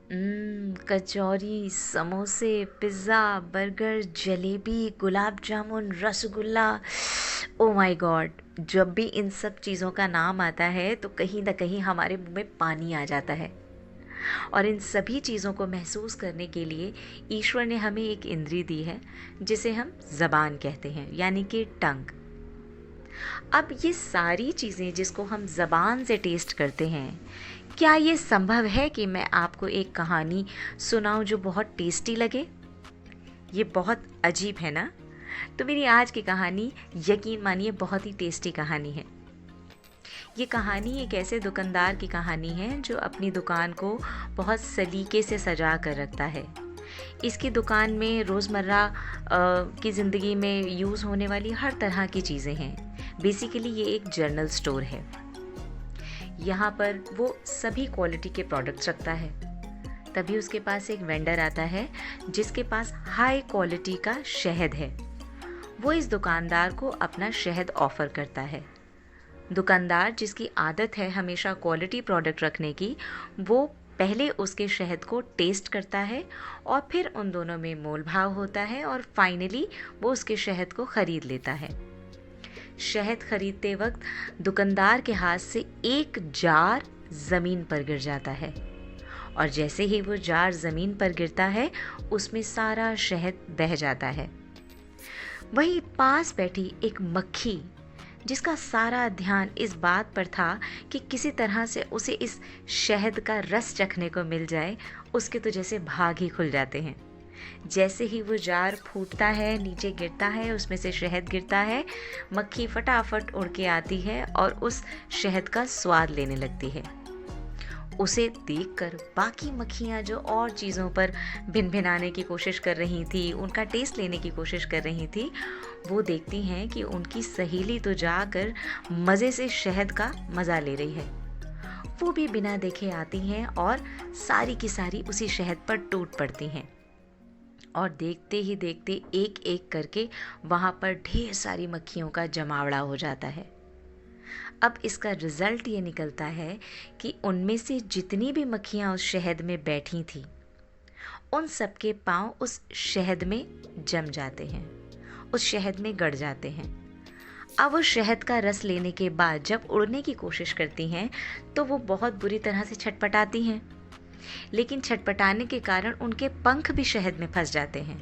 कचौरी, समोसे, pizza, burger, jalebi, gulab jamun, rasgulla. Oh my God! जब भी इन सब चीज़ों का नाम आता है तो कहीं न कहीं हमारे मुँह में पानी आ जाता है। और इन सभी चीज़ों को महसूस करने के लिए ईश्वर ने हमें एक इंद्री दी है, जिसे हम ज़बान कहते हैं, यानी कि टंग। अब ये सारी चीज़ें जिसको हम ज़बान से टेस्ट करते हैं, क्या ये संभव है कि मैं आपको एक कहानी सुनाऊं जो बहुत टेस्टी लगे? ये बहुत अजीब है ना? तो मेरी आज की कहानी, यकीन मानिए, बहुत ही टेस्टी कहानी है। ये कहानी एक ऐसे दुकानदार की कहानी है जो अपनी दुकान को बहुत सलीके से सजा कर रखता है। इसकी दुकान में रोज़मर्रा की ज़िंदगी में यूज़ होने वाली हर तरह की चीज़ें हैं। बेसिकली ये एक जनरल स्टोर है। यहाँ पर वो सभी क्वालिटी के प्रोडक्ट्स रखता है। तभी उसके पास एक वेंडर आता है जिसके पास हाई क्वालिटी का शहद है। वो इस दुकानदार को अपना शहद ऑफ़र करता है। दुकानदार, जिसकी आदत है हमेशा क्वालिटी प्रोडक्ट रखने की, वो पहले उसके शहद को टेस्ट करता है और फिर उन दोनों में मोल भाव होता है और फाइनली वो उसके शहद को ख़रीद लेता है। शहद खरीदते वक्त दुकानदार के हाथ से एक जार ज़मीन पर गिर जाता है और जैसे ही वो जार ज़मीन पर गिरता है उसमें सारा शहद बह जाता है। वहीं पास बैठी एक मक्खी, जिसका सारा ध्यान इस बात पर था कि किसी तरह से उसे इस शहद का रस चखने को मिल जाए, उसके तो जैसे भाग ही खुल जाते हैं। जैसे ही वो जार फूटता है, नीचे गिरता है, उसमें से शहद गिरता है, मक्खी फटाफट उड़ के आती है और उस शहद का स्वाद लेने लगती है। उसे देखकर बाकी मक्खियाँ जो और चीज़ों पर भिनभिनाने की कोशिश कर रही थी, उनका टेस्ट लेने की कोशिश कर रही थी, वो देखती हैं कि उनकी सहेली तो जाकर मज़े से शहद का मज़ा ले रही है। वो भी बिना देखे आती हैं और सारी की सारी उसी शहद पर टूट पड़ती हैं और देखते ही देखते एक एक करके वहाँ पर ढेर सारी मक्खियों का जमावड़ा हो जाता है। अब इसका रिज़ल्ट ये निकलता है कि उनमें से जितनी भी मक्खियाँ उस शहद में बैठी थी, उन सब के पाँव उस शहद में जम जाते हैं, उस शहद में गड़ जाते हैं। अब वो शहद का रस लेने के बाद जब उड़ने की कोशिश करती हैं तो वो बहुत बुरी तरह से छटपटाती हैं, लेकिन छटपटाने के कारण उनके पंख भी शहद में फंस जाते हैं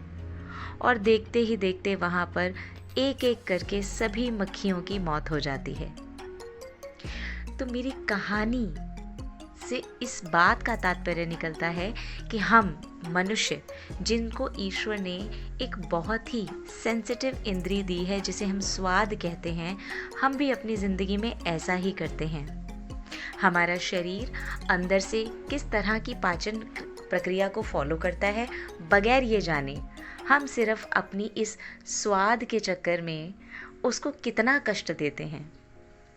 और देखते ही देखते वहाँ पर एक एक करके सभी मक्खियों की मौत हो जाती है। तो मेरी कहानी से इस बात का तात्पर्य निकलता है कि हम मनुष्य, जिनको ईश्वर ने एक बहुत ही सेंसिटिव इंद्री दी है जिसे हम स्वाद कहते हैं, हम भी अपनी ज़िंदगी में ऐसा ही करते हैं। हमारा शरीर अंदर से किस तरह की पाचन प्रक्रिया को फॉलो करता है, बगैर ये जाने हम सिर्फ अपनी इस स्वाद के चक्कर में उसको कितना कष्ट देते हैं।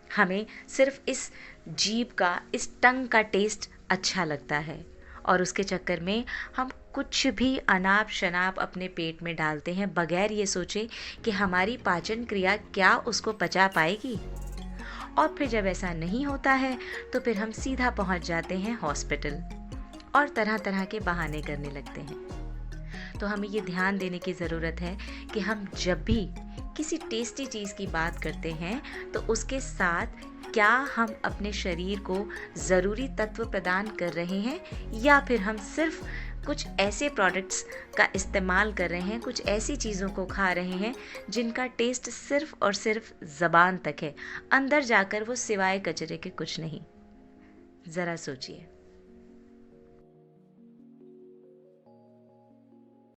हमें सिर्फ इस जीभ का, इस टंग का टेस्ट अच्छा लगता है और उसके चक्कर में हम कुछ भी अनाप शनाप अपने पेट में डालते हैं बगैर ये सोचे कि हमारी पाचन क्रिया क्या उसको पचा पाएगी। और फिर जब ऐसा नहीं होता है तो फिर हम सीधा पहुंच जाते हैं हॉस्पिटल और तरह तरह के बहाने करने लगते हैं। तो हमें ये ध्यान देने की ज़रूरत है कि हम जब भी किसी टेस्टी चीज़ की बात करते हैं तो उसके साथ क्या हम अपने शरीर को ज़रूरी तत्व प्रदान कर रहे हैं या फिर हम सिर्फ कुछ ऐसे प्रोडक्ट्स का इस्तेमाल कर रहे हैं, कुछ ऐसी चीज़ों को खा रहे हैं जिनका टेस्ट सिर्फ और सिर्फ ज़बान तक है, अंदर जाकर वो सिवाय कचरे के कुछ नहीं। ज़रा सोचिए।